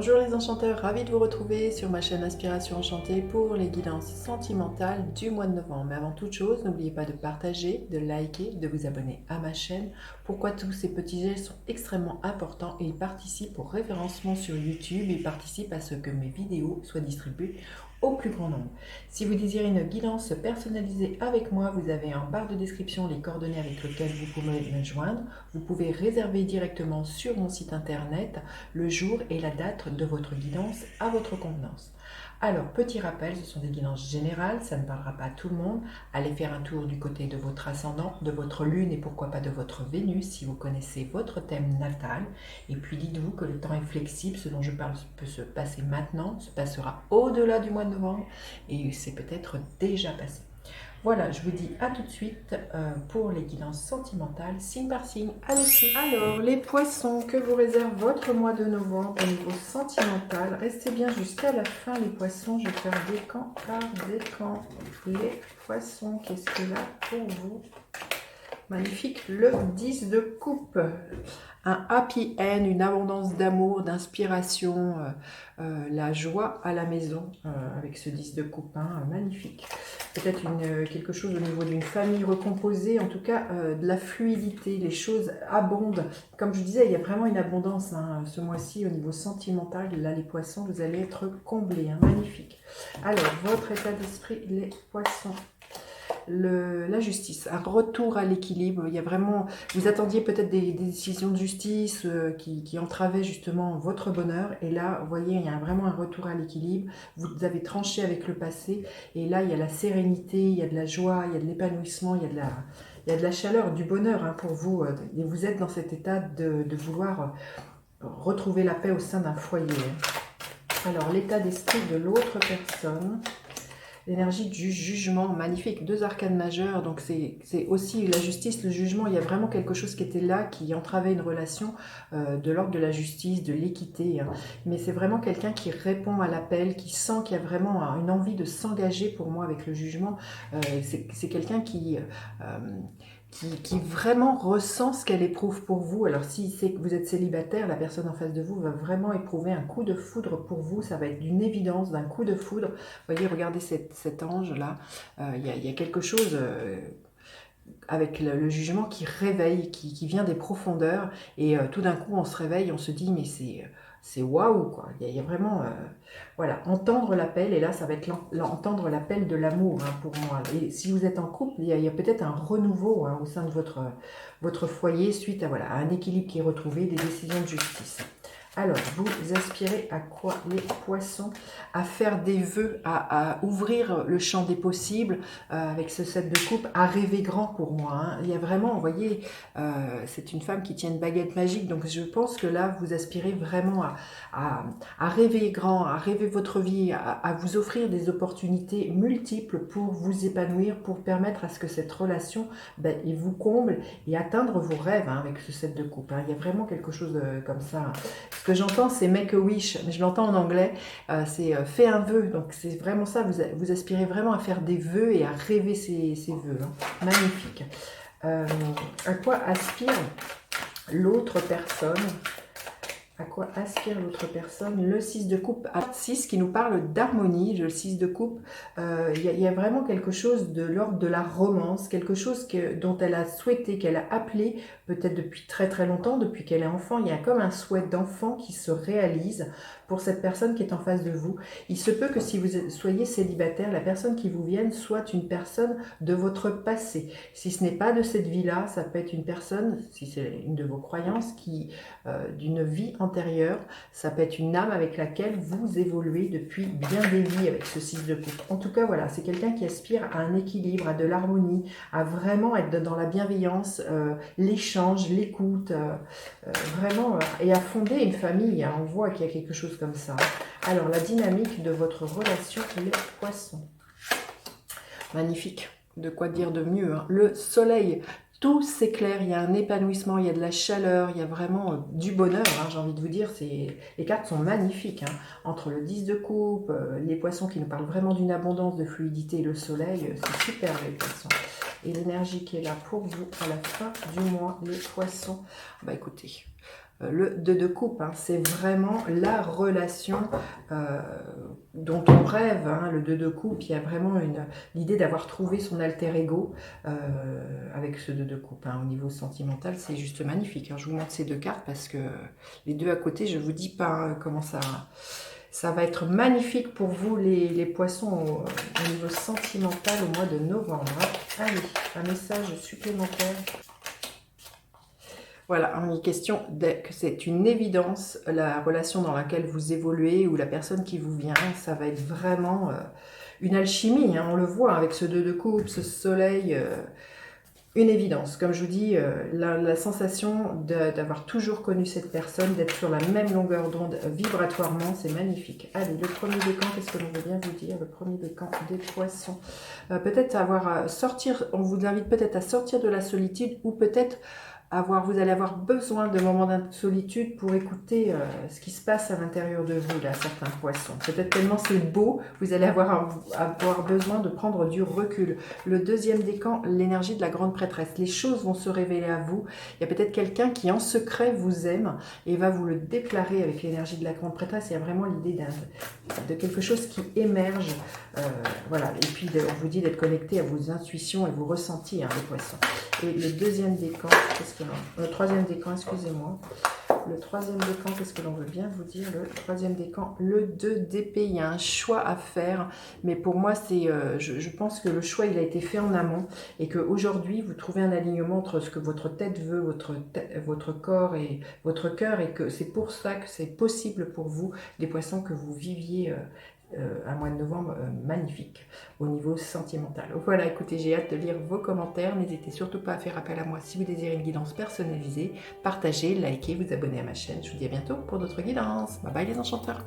Bonjour les enchanteurs, ravi de vous retrouver sur ma chaîne Inspiration Enchantée pour les guidances sentimentales du mois de novembre. Mais avant toute chose, n'oubliez pas de partager, de liker, de vous abonner à ma chaîne. Pourquoi tous ces petits gestes sont extrêmement importants et ils participent au référencement sur YouTube, ils participent à ce que mes vidéos soient distribuées au plus grand nombre. Si vous désirez une guidance personnalisée avec moi, vous avez en barre de description les coordonnées avec lesquelles vous pouvez me joindre. Vous pouvez réserver directement sur mon site internet le jour et la date de votre guidance à votre convenance. Alors, petit rappel, ce sont des guidances générales, ça ne parlera pas à tout le monde. Allez faire un tour du côté de votre ascendant, de votre lune et pourquoi pas de votre Vénus si vous connaissez votre thème natal. Et puis dites-vous que le temps est flexible, ce dont je parle peut se passer maintenant, se passera au-delà du mois de novembre et c'est peut-être déjà passé. Voilà, je vous dis à tout de suite pour les guidances sentimentales, signe par signe. Allez-y. Alors, les poissons, que vous réserve votre mois de novembre au niveau sentimental? Restez bien jusqu'à la fin, les poissons. Je vais faire décan par décan. Les poissons, qu'est-ce qu'il a pour vous? Magnifique, le 10 de coupe. Un happy end, une abondance d'amour, d'inspiration, la joie à la maison avec ce 10 de coupe, hein, magnifique. Peut-être quelque chose au niveau d'une famille recomposée, en tout cas de la fluidité, les choses abondent. Comme je disais, il y a vraiment une abondance hein, ce mois-ci au niveau sentimental. Là, les poissons, vous allez être comblés, hein, magnifique. Alors, votre état d'esprit, les poissons. La justice, un retour à l'équilibre. Il y a vraiment, vous attendiez peut-être des décisions de justice qui entravaient justement votre bonheur. Et là, vous voyez, il y a vraiment un retour à l'équilibre. Vous avez tranché avec le passé. Et là, il y a la sérénité, il y a de la joie, il y a de l'épanouissement, il y a de la chaleur, du bonheur hein, pour vous. Et vous êtes dans cet état de vouloir retrouver la paix au sein d'un foyer. Alors, l'état d'esprit de l'autre personne. L'énergie du jugement, magnifique, 2 arcanes majeures, donc c'est aussi la justice, le jugement, il y a vraiment quelque chose qui était là, qui entravait une relation de l'ordre de la justice, de l'équité, hein. Mais c'est vraiment quelqu'un qui répond à l'appel, qui sent qu'il y a vraiment une envie de s'engager pour moi avec le jugement, c'est quelqu'un qui vraiment ressent ce qu'elle éprouve pour vous. Alors si c'est que vous êtes célibataire, la personne en face de vous va vraiment éprouver un coup de foudre pour vous, ça va être d'une évidence, d'un coup de foudre. Vous voyez, regardez cet ange là, il y a quelque chose avec le jugement qui réveille, qui vient des profondeurs, et tout d'un coup on se réveille, on se dit mais c'est waouh quoi, il y a vraiment, voilà, entendre l'appel, et là ça va être entendre l'appel de l'amour hein, pour moi. Et si vous êtes en couple, il y a peut-être un renouveau hein, au sein de votre foyer suite à, voilà, à un équilibre qui est retrouvé, des décisions de justice. Alors, vous aspirez à quoi les poissons? À faire des vœux, à ouvrir le champ des possibles avec ce 7 de coupe, à rêver grand pour moi. Hein. Il y a vraiment, vous voyez, c'est une femme qui tient une baguette magique, donc je pense que là, vous aspirez vraiment à rêver grand, à rêver votre vie, à vous offrir des opportunités multiples pour vous épanouir, pour permettre à ce que cette relation, il vous comble et atteindre vos rêves hein, avec ce 7 de coupe. Hein. Il y a vraiment quelque chose comme ça. Ce que j'entends, c'est make a wish, mais je l'entends en anglais, c'est fais un vœu. Donc c'est vraiment ça, vous aspirez vraiment à faire des vœux et à rêver ces vœux. Hein. Magnifique. À quoi aspire l'autre personne? À quoi aspire l'autre personne? Le 6 de coupe, 6 qui nous parle d'harmonie. Le 6 de coupe, il y a vraiment quelque chose de l'ordre de la romance, quelque chose dont elle a souhaité, qu'elle a appelé peut-être depuis très très longtemps, depuis qu'elle est enfant. Il y a comme un souhait d'enfant qui se réalise pour cette personne qui est en face de vous. Il se peut que si vous soyez célibataire, la personne qui vous vienne soit une personne de votre passé. Si ce n'est pas de cette vie-là, ça peut être une personne, si c'est une de vos croyances, d'une vie antérieure, ça peut être une âme avec laquelle vous évoluez depuis bien des vies avec ce 6 de coupe. En tout cas, voilà, c'est quelqu'un qui aspire à un équilibre, à de l'harmonie, à vraiment être dans la bienveillance, l'échange, l'écoute, vraiment, et à fonder une famille. Hein, on voit qu'il y a quelque chose comme ça. Alors, la dynamique de votre relation, les poissons. Magnifique. De quoi dire de mieux, hein. Le soleil, tout s'éclaire, il y a un épanouissement, il y a de la chaleur, il y a vraiment du bonheur, hein, j'ai envie de vous dire. Les cartes sont magnifiques, hein. Entre le 10 de coupe, les poissons qui nous parlent vraiment d'une abondance, de fluidité, et le soleil, c'est super les poissons. Et l'énergie qui est là pour vous à la fin du mois, les poissons. Bah écoutez, le 2 de coupe, hein. C'est vraiment la relation dont on rêve, hein, le 2 de coupe. Il y a vraiment l'idée d'avoir trouvé son alter ego avec ce 2 de coupe, hein. Au niveau sentimental, c'est juste magnifique, hein. Je vous montre ces deux cartes parce que les deux à côté, je vous dis pas hein, comment ça va être magnifique pour vous les poissons au niveau sentimental au mois de novembre. Allez, un message supplémentaire. Voilà, on est question que c'est une évidence, la relation dans laquelle vous évoluez ou la personne qui vous vient, ça va être vraiment une alchimie, hein, on le voit avec ce 2 de coupe, ce soleil, une évidence. Comme je vous dis, la sensation d'avoir toujours connu cette personne, d'être sur la même longueur d'onde vibratoirement, c'est magnifique. Allez, le premier décan, qu'est-ce que l'on veut bien vous dire? Le premier décan des poissons. Peut-être sortir, on vous invite peut-être à sortir de la solitude ou peut-être vous allez avoir besoin de moments de solitude pour écouter ce qui se passe à l'intérieur de vous, là, certains poissons. Peut-être tellement c'est beau, vous allez avoir besoin de prendre du recul. Le deuxième décan, l'énergie de la grande prêtresse. Les choses vont se révéler à vous. Il y a peut-être quelqu'un qui en secret vous aime et va vous le déclarer avec l'énergie de la grande prêtresse. Il y a vraiment l'idée de quelque chose qui émerge. Voilà. Et puis on vous dit d'être connecté à vos intuitions et vos ressentis, hein, les poissons. Et le deuxième décan, le troisième décan, excusez-moi. Le troisième décan, qu'est-ce que l'on veut bien vous dire? Le troisième décan, le 2 d'épée. Il y a un choix à faire, mais pour moi, je pense que le choix, il a été fait en amont et qu'aujourd'hui, vous trouvez un alignement entre ce que votre tête veut, votre corps et votre cœur, et que c'est pour ça que c'est possible pour vous, les poissons, que vous viviez un mois de novembre magnifique au niveau sentimental. Voilà, écoutez, j'ai hâte de lire vos commentaires. N'hésitez surtout pas à faire appel à moi si vous désirez une guidance personnalisée. Partagez, likez, vous abonnez à ma chaîne. Je vous dis à bientôt pour d'autres guidances. Bye bye les enchanteurs.